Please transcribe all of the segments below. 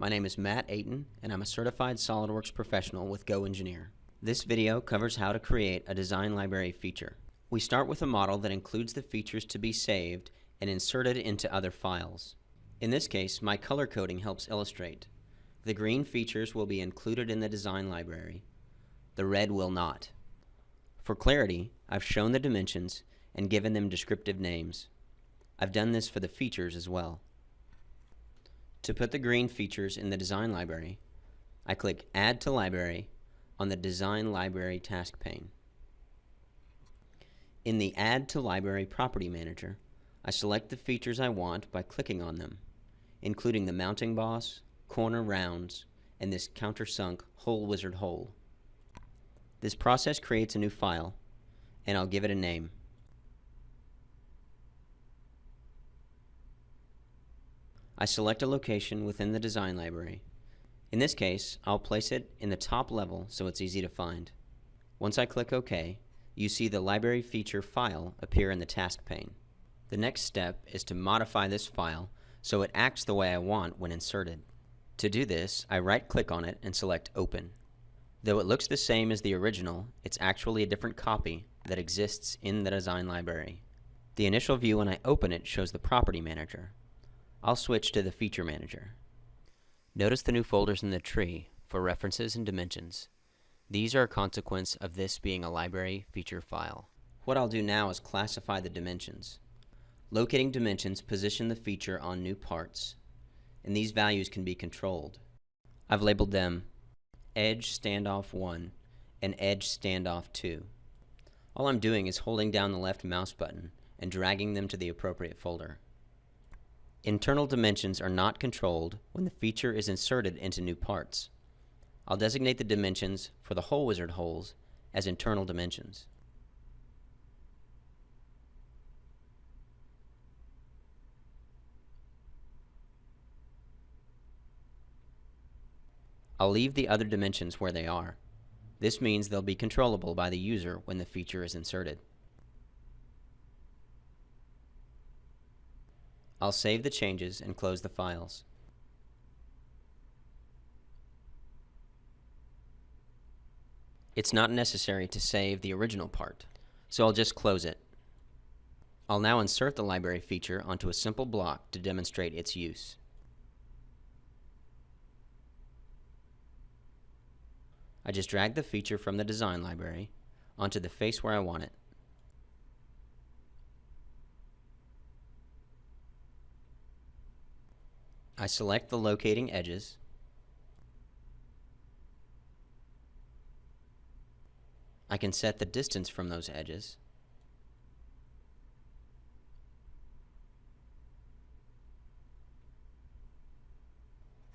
My name is Matt Ayton, and I'm a certified SOLIDWORKS professional with Go Engineer. This video covers how to create a design library feature. We start with a model that includes the features to be saved and inserted into other files. In this case, my color coding helps illustrate. The green features will be included in the design library. The red will not. For clarity, I've shown the dimensions and given them descriptive names. I've done this for the features as well. To put the green features in the design library, I click Add to Library on the Design Library task pane. In the Add to Library Property Manager, I select the features I want by clicking on them, including the mounting boss, corner rounds, and this countersunk hole wizard hole. This process creates a new file, and I'll give it a name. I select a location within the design library. In this case, I'll place it in the top level so it's easy to find. Once I click OK, you see the library feature file appear in the task pane. The next step is to modify this file so it acts the way I want when inserted. To do this, I right-click on it and select Open. Though it looks the same as the original, it's actually a different copy that exists in the design library. The initial view when I open it shows the Property Manager. I'll switch to the Feature Manager. Notice the new folders in the tree for references and dimensions. These are a consequence of this being a library feature file. What I'll do now is classify the dimensions. Locating dimensions position the feature on new parts, and these values can be controlled. I've labeled them Edge Standoff 1 and Edge Standoff 2. All I'm doing is holding down the left mouse button and dragging them to the appropriate folder. Internal dimensions are not controlled when the feature is inserted into new parts. I'll designate the dimensions for the hole wizard holes as internal dimensions. I'll leave the other dimensions where they are. This means they'll be controllable by the user when the feature is inserted. I'll save the changes and close the files. It's not necessary to save the original part, so I'll just close it. I'll now insert the library feature onto a simple block to demonstrate its use. I just drag the feature from the design library onto the face where I want it. I select the locating edges, I can set the distance from those edges,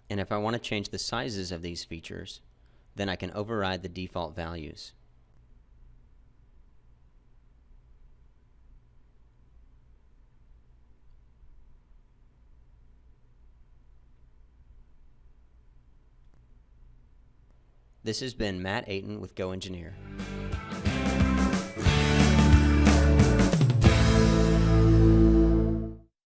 and if I want to change the sizes of these features, then I can override the default values. This has been Matt Ayton with Go Engineer.